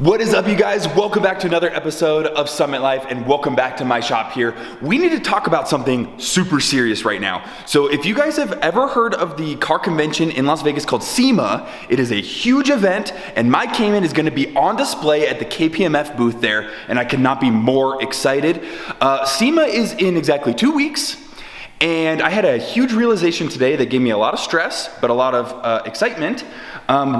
What is up, you guys? Welcome back to another episode of Summit Life, and welcome back to my shop here. We need to talk about something super serious right now. So if you guys have ever heard of the car convention in Las Vegas called Sema, it is a huge event, and my Cayman is gonna be on display at the KPMF booth there, and I cannot be more excited. Sema is in exactly 2 weeks. And I had a huge realization today that gave me a lot of stress, but a lot of excitement.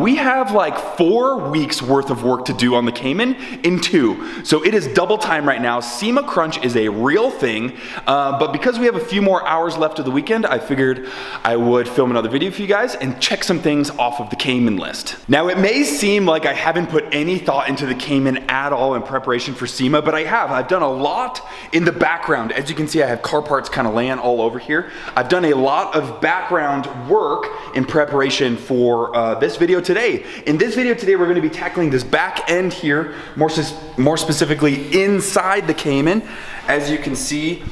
We have like 4 weeks worth of work to do on the Cayman in 2. So it is double time right now. Sema Crunch is a real thing, but because we have a few more hours left of the weekend, I figured I would film another video for you guys and check some things off of the Cayman list. Now it may seem like I haven't put any thought into the Cayman at all in preparation for Sema, but I have. I've done a lot in the background. As you can see, I have car parts kind of laying all over here. I've done a lot of background work in preparation for this video today. In this video today, we're going to be tackling this back end here, more specifically inside the Cayman. As you can see,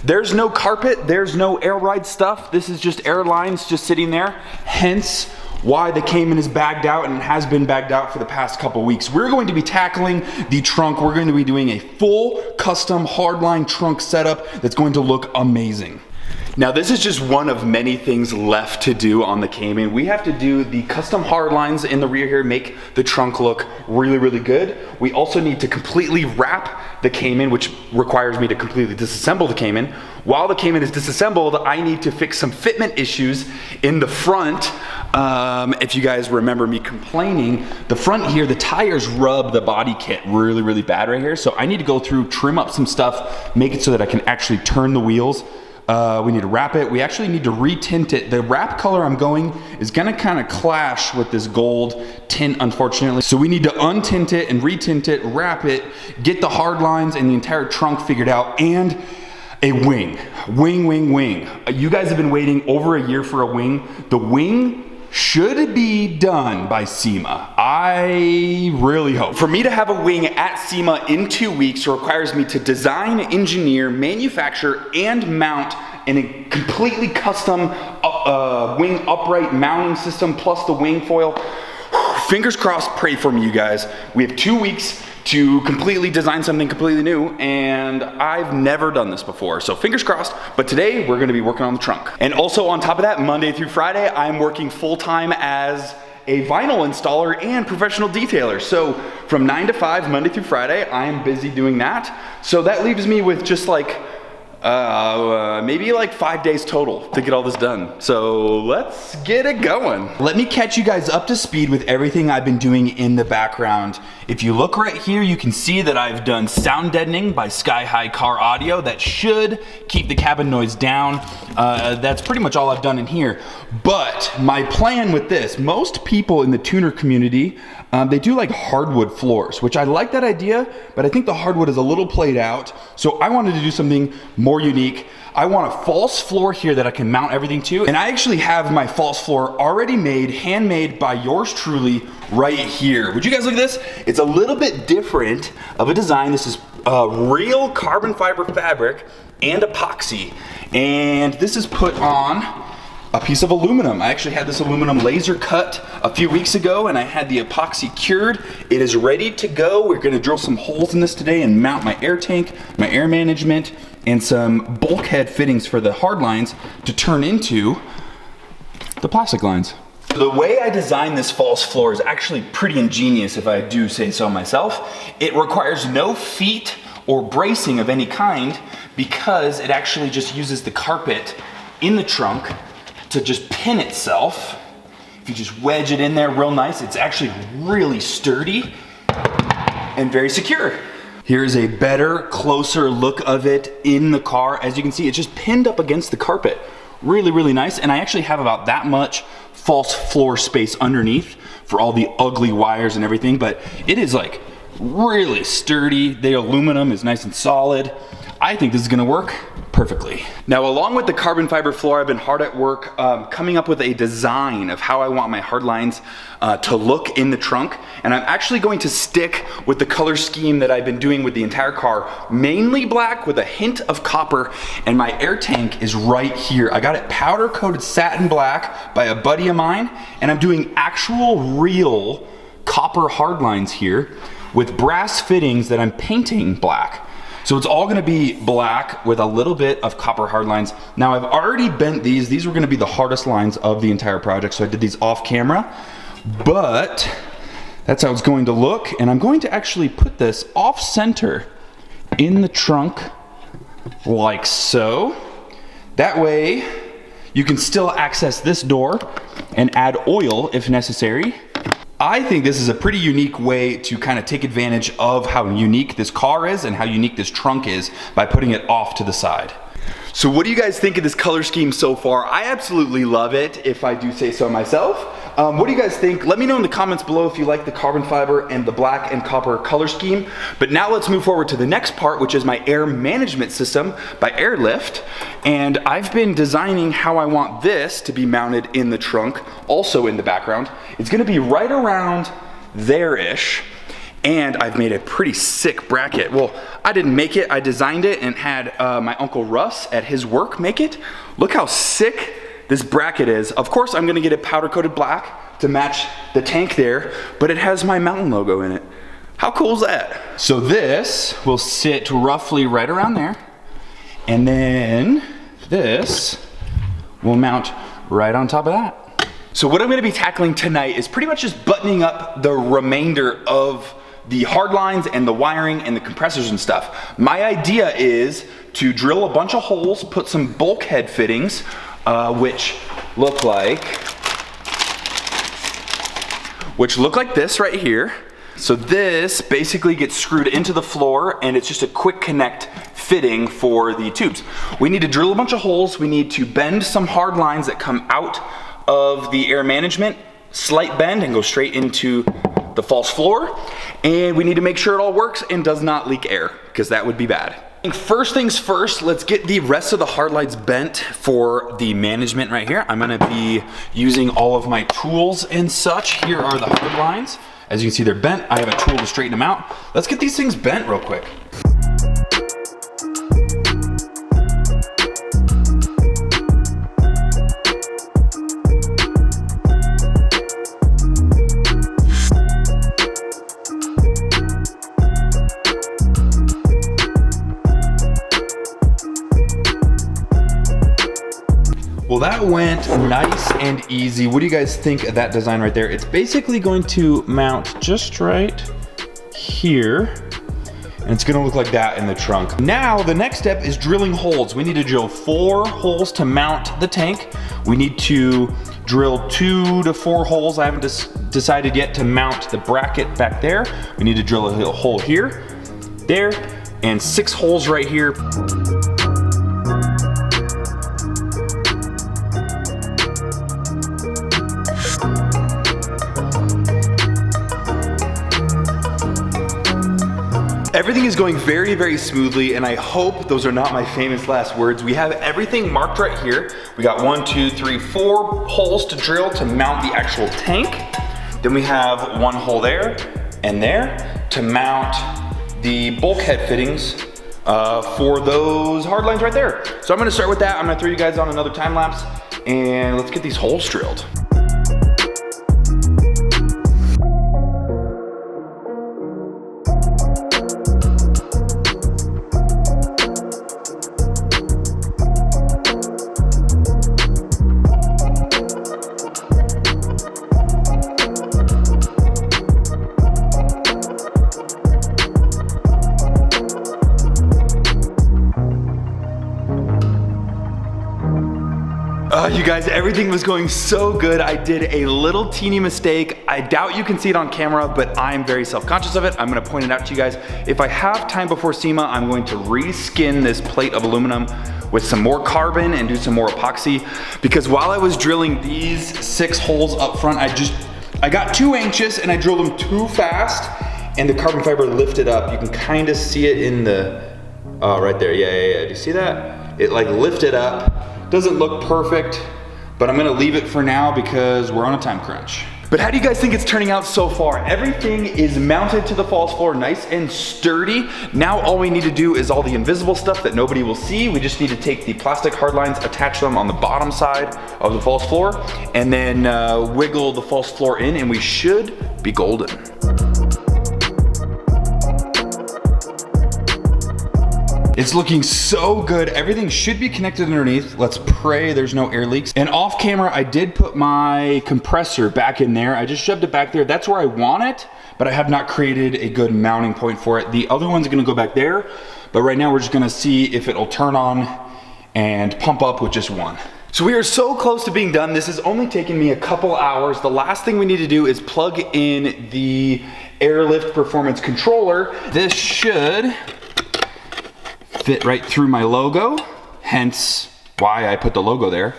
there's no carpet, there's no air ride stuff. This is just air lines just sitting there, hence why the Cayman is bagged out and has been bagged out for the past couple weeks. We're going to be tackling the trunk. We're going to be doing a full custom hardline trunk setup that's going to look amazing. Now this is just one of many things left to do on the Cayman. We have to do the custom hard lines in the rear here, make the trunk look really, really good. We also need to completely wrap the Cayman, which requires me to completely disassemble the Cayman. While the Cayman is disassembled, I need to fix some fitment issues in the front. If you guys remember me complaining, the front here, the tires rub the body kit really, really bad right here. So I need to go through, trim up some stuff, make it so that I can actually turn the wheels. We need to wrap it. We actually need to retint it. The wrap color I'm going is gonna kind of clash with this gold tint, unfortunately. So we need to untint it and retint it, wrap it, get the hard lines and the entire trunk figured out, and a wing. Wing. You guys have been waiting over a year for a wing. The wing should be done by Sema. I really hope. For me to have a wing at Sema in 2 weeks requires me to design, engineer, manufacture, and mount in a completely custom wing upright mounting system plus the wing foil. Fingers crossed, pray for me, you guys. We have 2 weeks to completely design something completely new, and I've never done this before, so fingers crossed. But today we're gonna be working on the trunk. And also on top of that, Monday through Friday, I'm working full-time as a vinyl installer and professional detailer. So from 9 to 5, Monday through Friday, I'm busy doing that. So that leaves me with just like maybe like 5 days total to get all this done. So let's get it going. Let me catch you guys up to speed with everything I've been doing in the background. If you look right here, you can see that I've done sound deadening by Sky High Car Audio. That should keep the cabin noise down. That's pretty much all I've done in here. But my plan with this, most people in the tuner community, they do like hardwood floors, which I like that idea, but I think the hardwood is a little played out. So I wanted to do something more unique. I want a false floor here that I can mount everything to. And I actually have my false floor already made, handmade by yours truly right here. Would you guys look at this? It's a little bit different of a design. This is real carbon fiber fabric and epoxy. And this is put on a piece of aluminum. I actually had this aluminum laser cut a few weeks ago, and I had the epoxy cured. It is ready to go. We're gonna drill some holes in this today and mount my air tank, my air management, and some bulkhead fittings for the hard lines to turn into the plastic lines. The way I designed this false floor is actually pretty ingenious, if I do say so myself. It requires no feet or bracing of any kind because it actually just uses the carpet in the trunk to just pin itself. If you just wedge it in there real nice, it's actually really sturdy and very secure. Here's a better, closer look of it in the car. As you can see, it's just pinned up against the carpet. Really, really nice. And I actually have about that much false floor space underneath for all the ugly wires and everything, but it is like really sturdy. The aluminum is nice and solid. I think this is gonna work perfectly. Now, along with the carbon fiber floor, I've been hard at work coming up with a design of how I want my hard lines to look in the trunk. And I'm actually going to stick with the color scheme that I've been doing with the entire car, mainly black with a hint of copper. And my air tank is right here. I got it powder coated satin black by a buddy of mine, and I'm doing actual real copper hard lines here. with brass fittings that I'm painting black. So it's all gonna be black with a little bit of copper hard lines. Now I've already bent these. These were gonna be the hardest lines of the entire project, so I did these off camera, but that's how it's going to look. And I'm going to actually put this off center in the trunk like so. That way you can still access this door and add oil if necessary. I think this is a pretty unique way to kind of take advantage of how unique this car is and how unique this trunk is by putting it off to the side. So what do you guys think of this color scheme so far? I absolutely love it, if I do say so myself. What do you guys think? Let me know in the comments below if you like the carbon fiber and the black and copper color scheme. But now let's move forward to the next part, which is my air management system by Airlift. And I've been designing how I want this to be mounted in the trunk, also in the background. It's gonna be right around there-ish. And I've made a pretty sick bracket. Well, I didn't make it, I designed it and had my Uncle Russ at his work make it. Look how sick this bracket is. Of course, I'm gonna get it powder coated black to match the tank there, but it has my mountain logo in it. How cool is that? So this will sit roughly right around there. And then this will mount right on top of that. So what I'm gonna be tackling tonight is pretty much just buttoning up the remainder of the hard lines and the wiring and the compressors and stuff. My idea is to drill a bunch of holes, put some bulkhead fittings, which look like this right here. So this basically gets screwed into the floor and it's just a quick connect fitting for the tubes. We need to drill a bunch of holes. We need to bend some hard lines that come out of the air management, slight bend and go straight into the false floor. And we need to make sure it all works and does not leak air, because that would be bad. First things first, let's get the rest of the hard lines bent for the management right here. I'm gonna be using all of my tools and such. Here are the hard lines. As you can see, they're bent. I have a tool to straighten them out. Let's get these things bent real quick. Well, that went nice and easy. What do you guys think of that design right there? It's basically going to mount just right here, and it's gonna look like that in the trunk. Now, the next step is drilling holes. We need to drill 4 holes to mount the tank. We need to drill 2 to 4 holes. I haven't decided yet to mount the bracket back there. We need to drill a hole here, there, and 6 holes right here. Everything is going very, very smoothly, and I hope those are not my famous last words. We have everything marked right here. We got 1, 2, 3, 4 holes to drill to mount the actual tank. Then we have 1 hole there and there to mount the bulkhead fittings for those hard lines right there. So I'm gonna start with that. I'm gonna throw you guys on another time lapse, and let's get these holes drilled. You guys, everything was going so good. I did a little teeny mistake. I doubt you can see it on camera, but I'm very self-conscious of it. I'm gonna point it out to you guys. If I have time before SEMA, I'm going to reskin this plate of aluminum with some more carbon and do some more epoxy, because while I was drilling these 6 holes up front, I got too anxious and I drilled them too fast, and the carbon fiber lifted up. You can kind of see it in the, right there, yeah. Do you see that? It like lifted up. Doesn't look perfect, but I'm gonna leave it for now because we're on a time crunch. But how do you guys think it's turning out so far? Everything is mounted to the false floor, nice and sturdy. Now all we need to do is all the invisible stuff that nobody will see. We just need to take the plastic hard lines, attach them on the bottom side of the false floor, and then wiggle the false floor in, and we should be golden. It's looking so good. Everything should be connected underneath. Let's pray there's no air leaks. And off camera, I did put my compressor back in there. I just shoved it back there. That's where I want it, but I have not created a good mounting point for it. The other one's gonna go back there, but right now we're just gonna see if it'll turn on and pump up with just one. So we are so close to being done. This has only taken me a couple hours. The last thing we need to do is plug in the Airlift Performance Controller. This should fit right through my logo, hence why I put the logo there.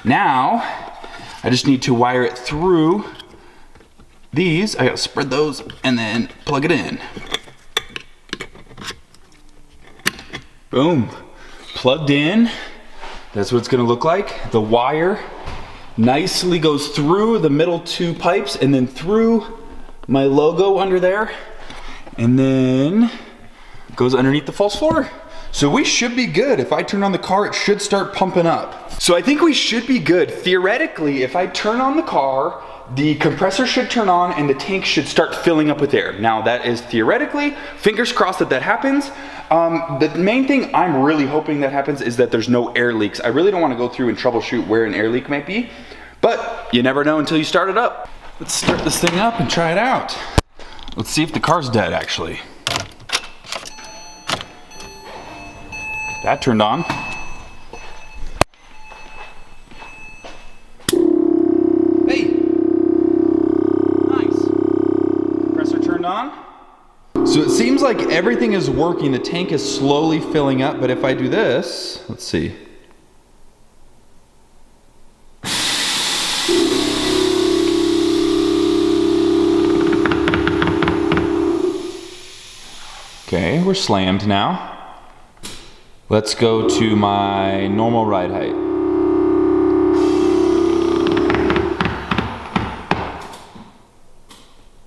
Now, I just need to wire it through these. I gotta spread those and then plug it in. Boom, plugged in. That's what it's gonna look like. The wire nicely goes through the middle two pipes and then through my logo under there, and then goes underneath the false floor. So we should be good. If I turn on the car, it should start pumping up. So I think we should be good. Theoretically, if I turn on the car, the compressor should turn on and the tank should start filling up with air. Now that is theoretically, fingers crossed that that happens. The main thing I'm really hoping that happens is that there's no air leaks. I really don't want to go through and troubleshoot where an air leak might be, but you never know until you start it up. Let's start this thing up and try it out. Let's see if the car's dead actually. That turned on. Hey, nice. Compressor turned on. So it seems like everything is working. The tank is slowly filling up, but if I do this, let's see. Okay, we're slammed now. Let's go to my normal ride height.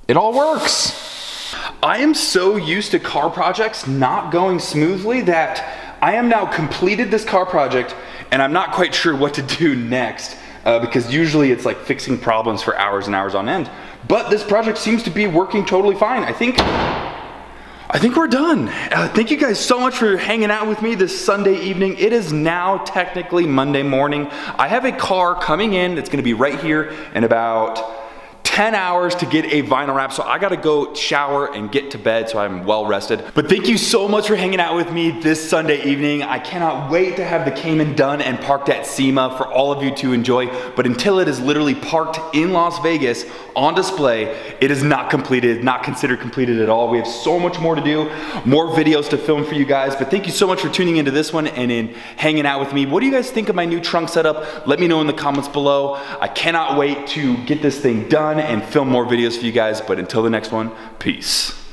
It all works. I am so used to car projects not going smoothly that I am now completed this car project and I'm not quite sure what to do next because usually it's like fixing problems for hours and hours on end. But this project seems to be working totally fine. I think we're done. Thank you guys so much for hanging out with me this Sunday evening. It is now technically Monday morning. I have a car coming in that's gonna be right here in about 10 hours to get a vinyl wrap, so I gotta go shower and get to bed so I'm well rested. But thank you so much for hanging out with me this Sunday evening. I cannot wait to have the Cayman done and parked at Sema for all of you to enjoy. But until it is literally parked in Las Vegas on display, it is not completed, not considered completed at all. We have so much more to do, more videos to film for you guys. But thank you so much for tuning into this one and in hanging out with me. What do you guys think of my new trunk setup? Let me know in the comments below. I cannot wait to get this thing done and film more videos for you guys, but until the next one, peace.